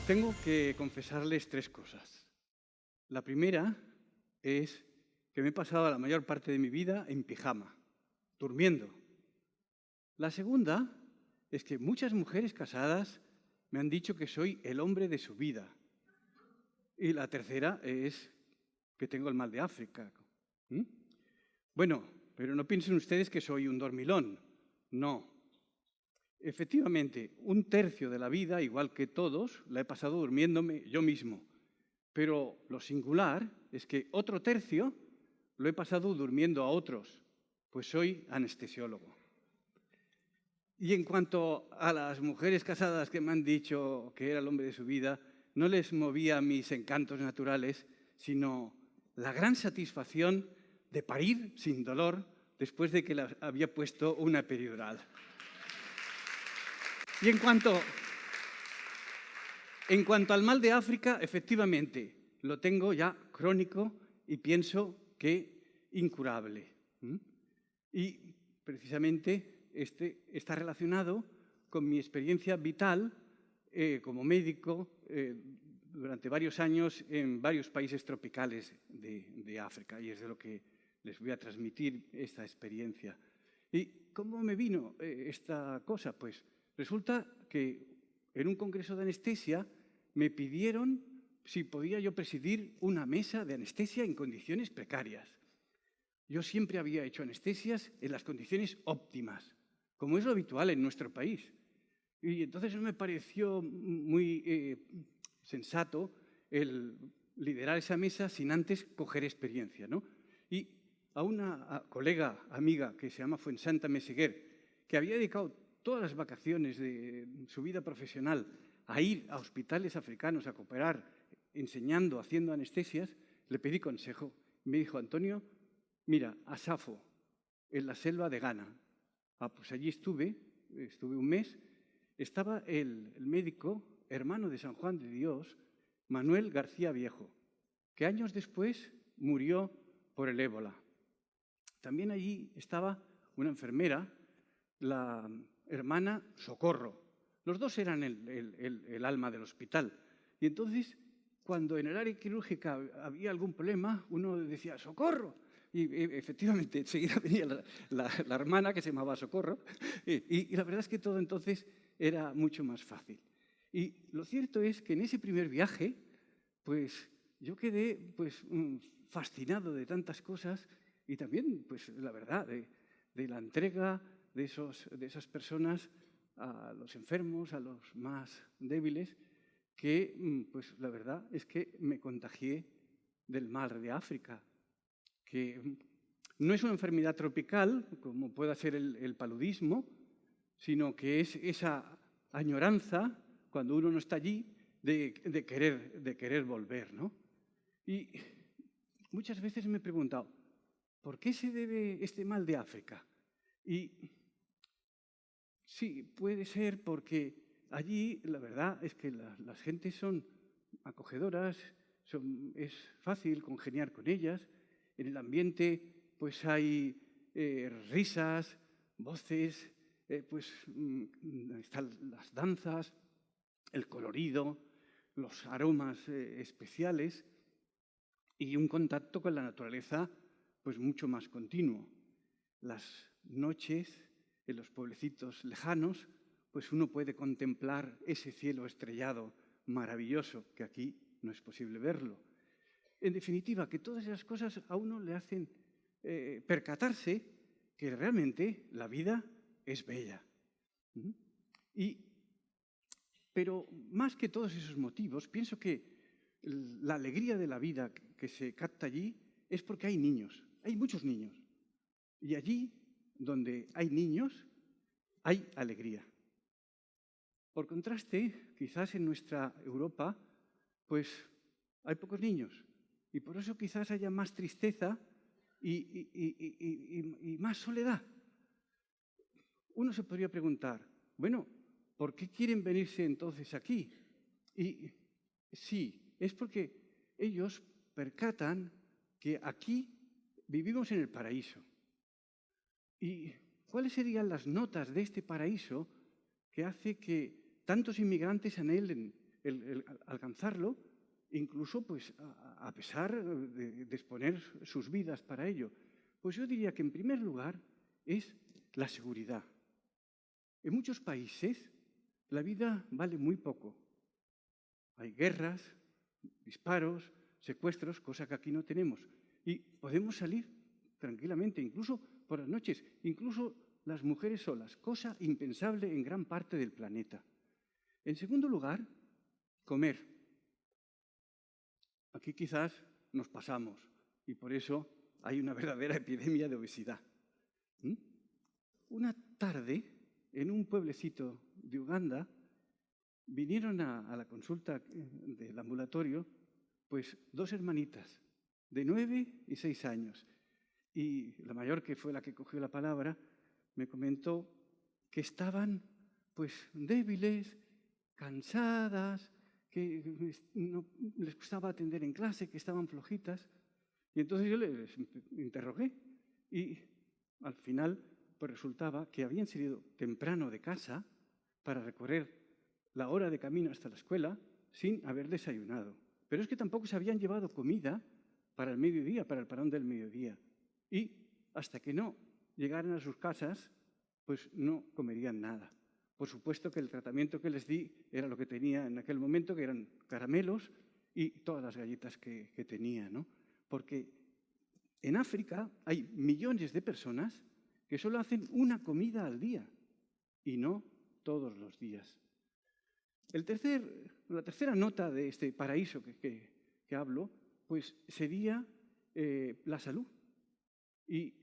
Tengo que confesarles tres cosas. La primera es que me he pasado la mayor parte de mi vida en pijama, durmiendo. La segunda es que muchas mujeres casadas me han dicho que soy el hombre de su vida. Y la tercera es que tengo el mal de África. ¿Mm? Bueno, pero no piensen ustedes que soy un dormilón. No. Efectivamente, un tercio de la vida, igual que todos, la he pasado durmiéndome yo mismo. Pero lo singular es que otro tercio lo he pasado durmiendo a otros, pues soy anestesiólogo. Y en cuanto a las mujeres casadas que me han dicho que era el hombre de su vida, no les movía mis encantos naturales, sino la gran satisfacción de parir sin dolor después de que les había puesto una peridural. Y en cuanto al mal de África, efectivamente, lo tengo ya crónico y pienso que incurable. Y precisamente está relacionado con mi experiencia vital como médico durante varios años en varios países tropicales de África, y es de lo que les voy a transmitir esta experiencia. ¿Y cómo me vino esta cosa? Pues resulta que en un congreso de anestesia me pidieron si podía yo presidir una mesa de anestesia en condiciones precarias. Yo siempre había hecho anestesias en las condiciones óptimas, como es lo habitual en nuestro país. Y entonces me pareció muy sensato el liderar esa mesa sin antes coger experiencia, ¿no? Y a una colega, amiga, que se llama Fuensanta Meseguer, que había dedicado todas las vacaciones de su vida profesional a ir a hospitales africanos a cooperar, enseñando, haciendo anestesias, le pedí consejo. Me dijo: Antonio, mira, a Safo, en la selva de Ghana. Pues allí estuve un mes. Estaba el médico, hermano de San Juan de Dios, Manuel García Viejo, que años después murió por el ébola. También allí estaba una enfermera, la hermana Socorro. Los dos eran el alma del hospital. Y entonces, cuando en el área quirúrgica había algún problema, uno decía ¡Socorro! Y efectivamente, enseguida venía la hermana, que se llamaba Socorro, y la verdad es que todo entonces era mucho más fácil. Y lo cierto es que en ese primer viaje, pues yo quedé fascinado de tantas cosas y también, pues la verdad, de la entrega de esas personas a los enfermos, a los más débiles, que pues la verdad es que me contagié del mal de África, que no es una enfermedad tropical, como pueda ser el paludismo, sino que es esa añoranza, cuando uno no está allí, de querer volver, ¿no? Y muchas veces me he preguntado, ¿por qué se debe este mal de África? Y sí, puede ser porque allí la verdad es que las gentes son acogedoras, es fácil congeniar con ellas. En el ambiente pues hay risas, voces, están las danzas, el colorido, los aromas especiales y un contacto con la naturaleza pues mucho más continuo. Las noches en los pueblecitos lejanos, pues uno puede contemplar ese cielo estrellado maravilloso, que aquí no es posible verlo. En definitiva, que todas esas cosas a uno le hacen percatarse que realmente la vida es bella. Pero más que todos esos motivos, pienso que la alegría de la vida que se capta allí es porque hay niños, hay muchos niños. Y allí, donde hay niños, hay alegría. Por contraste, quizás en nuestra Europa, pues hay pocos niños. Y por eso quizás haya más tristeza y más soledad. Uno se podría preguntar, bueno, ¿por qué quieren venirse entonces aquí? Y sí, es porque ellos percatan que aquí vivimos en el paraíso. ¿Y cuáles serían las notas de este paraíso que hace que tantos inmigrantes anhelen el alcanzarlo, incluso pues, a pesar de exponer sus vidas para ello. Pues yo diría que en primer lugar es la seguridad. En muchos países la vida vale muy poco. Hay guerras, disparos, secuestros, cosa que aquí no tenemos. Y podemos salir tranquilamente, incluso por las noches, incluso las mujeres solas, cosa impensable en gran parte del planeta. En segundo lugar, comer. Aquí quizás nos pasamos y por eso hay una verdadera epidemia de obesidad. Una tarde, en un pueblecito de Uganda, vinieron a la consulta del ambulatorio pues 2 hermanitas de 9 y 6 años. Y la mayor, que fue la que cogió la palabra, me comentó que estaban pues débiles, cansadas, que no les costaba atender en clase, que estaban flojitas. Y entonces yo les interrogué y al final pues resultaba que habían salido temprano de casa para recorrer la hora de camino hasta la escuela sin haber desayunado. Pero es que tampoco se habían llevado comida para el mediodía, para el parón del mediodía. Y hasta que no llegaran a sus casas, pues no comerían nada. Por supuesto que el tratamiento que les di era lo que tenía en aquel momento, que eran caramelos y todas las galletas que tenía, ¿no? Porque en África hay millones de personas que solo hacen una comida al día y no todos los días. La tercera nota de este paraíso que hablo, pues sería la salud. Y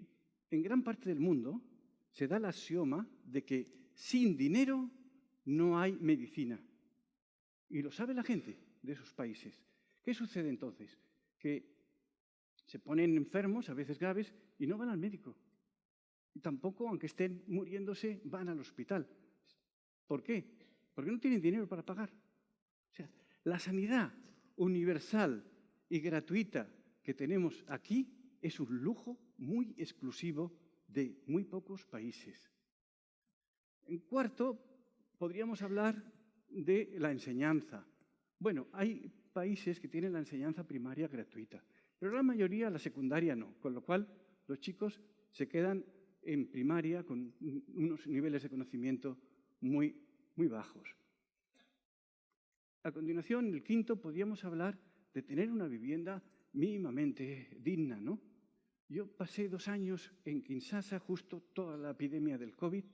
en gran parte del mundo se da el axioma de que sin dinero no hay medicina. Y lo sabe la gente de esos países. ¿Qué sucede entonces? Que se ponen enfermos, a veces graves, y no van al médico. Y tampoco, aunque estén muriéndose, van al hospital. ¿Por qué? Porque no tienen dinero para pagar. O sea, la sanidad universal y gratuita que tenemos aquí es un lujo muy exclusivo de muy pocos países. En cuarto, podríamos hablar de la enseñanza. Bueno, hay países que tienen la enseñanza primaria gratuita, pero la mayoría la secundaria no, con lo cual los chicos se quedan en primaria con unos niveles de conocimiento muy bajos. A continuación, el quinto, podríamos hablar de tener una vivienda mínimamente digna, ¿no? Yo pasé 2 años en Kinshasa, justo toda la epidemia del COVID,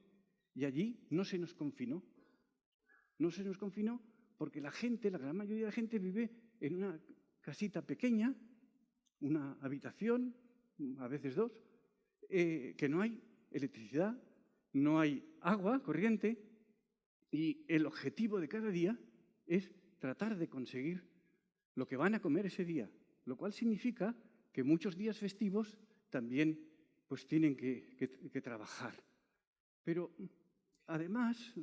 y allí no se nos confinó. No se nos confinó porque la gente, la gran mayoría de la gente vive en una casita pequeña, una habitación, a veces 2, que no hay electricidad, no hay agua corriente, y el objetivo de cada día es tratar de conseguir lo que van a comer ese día, lo cual significa que muchos días festivos también pues, tienen que trabajar. Pero además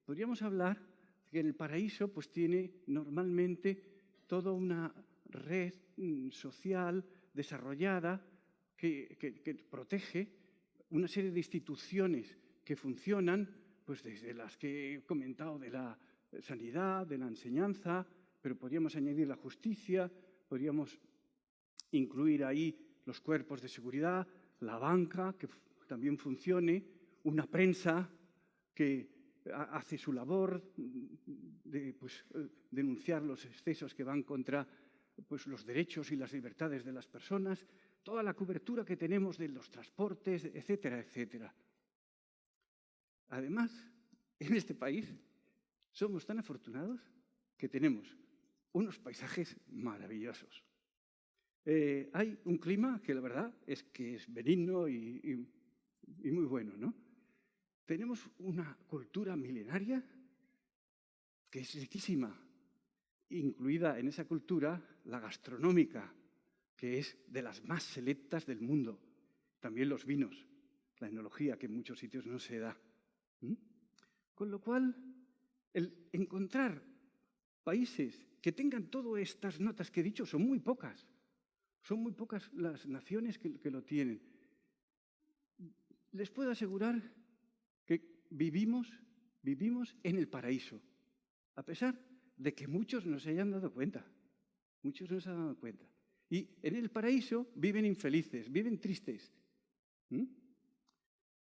podríamos hablar que en el paraíso pues, tiene normalmente toda una red social desarrollada que protege una serie de instituciones que funcionan, pues desde las que he comentado de la sanidad, de la enseñanza, pero podríamos añadir la justicia, podríamos incluir ahí los cuerpos de seguridad, la banca, que también funcione, una prensa que hace su labor de pues, denunciar los excesos que van contra pues, los derechos y las libertades de las personas, toda la cobertura que tenemos de los transportes, etcétera, etcétera. Además, en este país somos tan afortunados que tenemos unos paisajes maravillosos. Hay un clima que la verdad es que es benigno y muy bueno, ¿no? Tenemos una cultura milenaria que es riquísima, incluida en esa cultura la gastronómica, que es de las más selectas del mundo. También los vinos, la enología, que en muchos sitios no se da. Con lo cual, el encontrar países que tengan todas estas notas que he dicho son muy pocas. Son muy pocas las naciones que lo tienen. Les puedo asegurar que vivimos en el paraíso, a pesar de que muchos no se hayan dado cuenta. Muchos no se han dado cuenta. Y en el paraíso viven infelices, viven tristes. ¿Mm?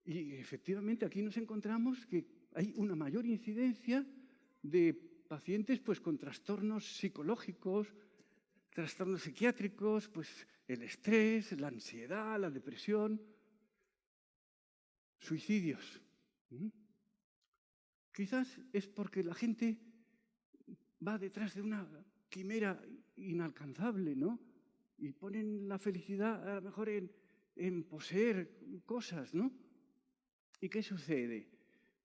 Y efectivamente aquí nos encontramos que hay una mayor incidencia de pacientes pues, con trastornos psicológicos, trastornos psiquiátricos, pues el estrés, la ansiedad, la depresión, suicidios. ¿Mm? Quizás es porque la gente va detrás de una quimera inalcanzable, ¿no? Y ponen la felicidad a lo mejor en poseer cosas, ¿no? ¿Y qué sucede?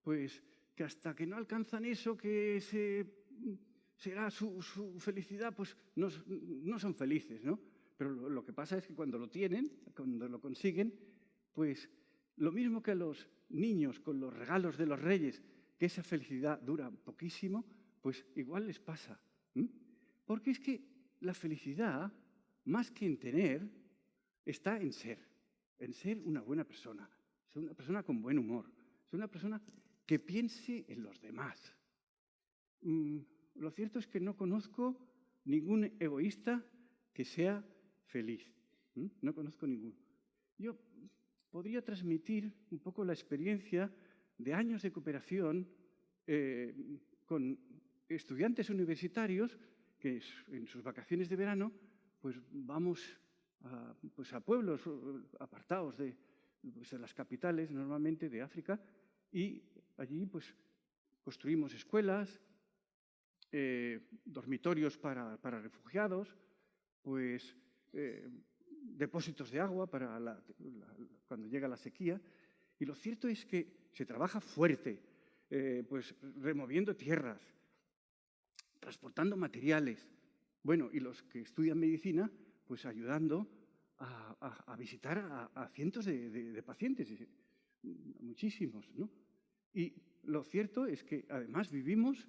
Pues que hasta que no alcanzan eso, que será su felicidad, pues no son felices, ¿no? Pero lo que pasa es que cuando lo tienen, cuando lo consiguen, pues lo mismo que a los niños con los regalos de los reyes, que esa felicidad dura poquísimo, pues igual les pasa. Porque es que la felicidad, más que en tener, está en ser una buena persona, ser una persona con buen humor, ser una persona que piense en los demás. Lo cierto es que no conozco ningún egoísta que sea feliz. No conozco ninguno. Yo podría transmitir un poco la experiencia de años de cooperación con estudiantes universitarios que en sus vacaciones de verano pues vamos a pueblos apartados de las capitales, normalmente de África, y allí pues construimos escuelas, dormitorios para refugiados, pues depósitos de agua para cuando llega la sequía. Y lo cierto es que se trabaja fuerte, pues removiendo tierras, transportando materiales. Bueno, y los que estudian medicina, pues ayudando a visitar a cientos de pacientes, muchísimos, ¿no? Y lo cierto es que además vivimos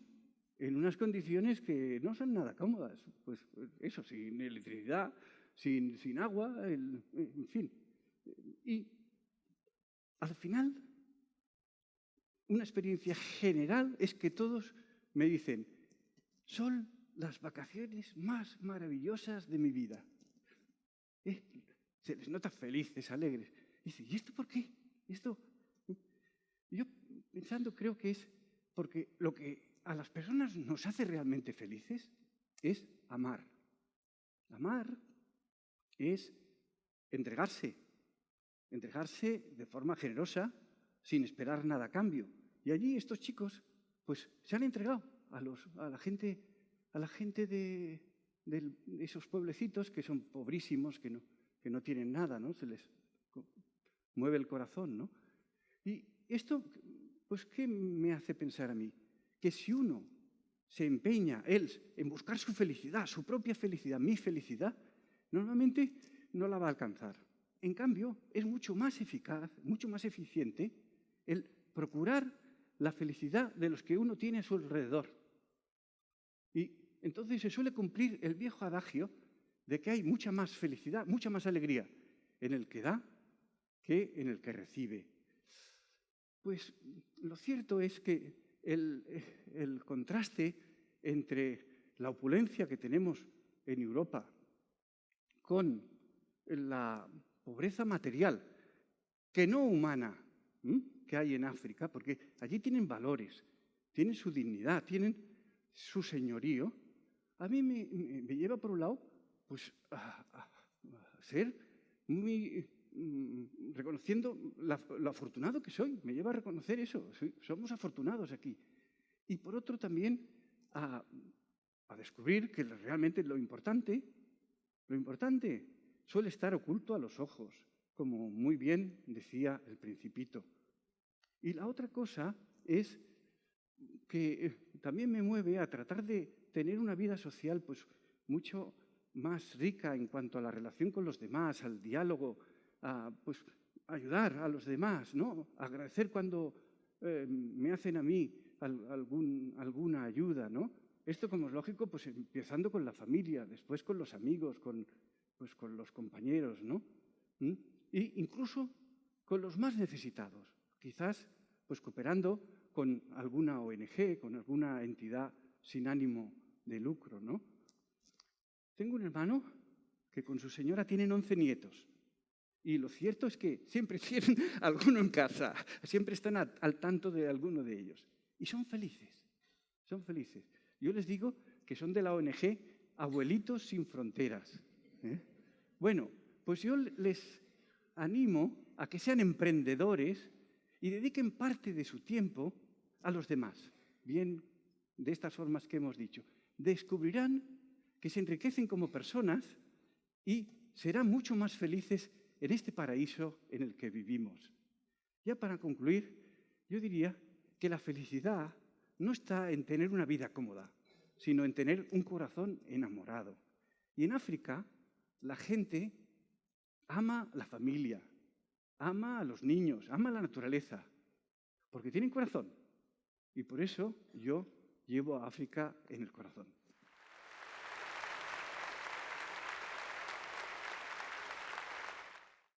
en unas condiciones que no son nada cómodas. Pues eso, sin electricidad, sin agua, en fin. Y al final, una experiencia general es que todos me dicen, son las vacaciones más maravillosas de mi vida. Se les nota felices, alegres. Dice, ¿y esto por qué? Esto. Yo pensando creo que es porque lo que a las personas nos hace realmente felices es amar. Amar es entregarse de forma generosa, sin esperar nada a cambio. Y allí estos chicos pues se han entregado a la gente de esos pueblecitos que son pobrísimos, que no tienen nada, ¿no? Se les mueve el corazón, ¿no? Y esto, pues, ¿qué me hace pensar a mí? Que si uno se empeña, él, en buscar su felicidad, su propia felicidad, mi felicidad, normalmente no la va a alcanzar. En cambio, es mucho más eficaz, mucho más eficiente el procurar la felicidad de los que uno tiene a su alrededor. Y entonces se suele cumplir el viejo adagio de que hay mucha más felicidad, mucha más alegría en el que da que en el que recibe. Pues lo cierto es que el contraste entre la opulencia que tenemos en Europa con la pobreza material, que no humana, que hay en África, porque allí tienen valores, tienen su dignidad, tienen su señorío, a mí me lleva por un lado pues, a ser muy reconociendo lo afortunado que soy, me lleva a reconocer eso, somos afortunados aquí. Y por otro también a descubrir que realmente lo importante suele estar oculto a los ojos, como muy bien decía el Principito. Y la otra cosa es que también me mueve a tratar de tener una vida social pues mucho más rica en cuanto a la relación con los demás, al diálogo, a pues, ayudar a los demás, ¿no? Agradecer cuando me hacen a mí alguna ayuda, ¿no? Esto, como es lógico, pues empezando con la familia, después con los amigos, con los compañeros, ¿no? E incluso con los más necesitados, quizás pues cooperando con alguna ONG, con alguna entidad sin ánimo de lucro, ¿no? Tengo un hermano que con su señora tienen 11 nietos. Y lo cierto es que siempre tienen alguno en casa, siempre están al tanto de alguno de ellos. Y son felices, son felices. Yo les digo que son de la ONG Abuelitos Sin Fronteras. Bueno, pues yo les animo a que sean emprendedores y dediquen parte de su tiempo a los demás. Bien, de estas formas que hemos dicho. Descubrirán que se enriquecen como personas y serán mucho más felices en este paraíso en el que vivimos. Ya para concluir, yo diría que la felicidad no está en tener una vida cómoda, sino en tener un corazón enamorado. Y en África, la gente ama la familia, ama a los niños, ama la naturaleza, porque tienen corazón. Y por eso yo llevo a África en el corazón.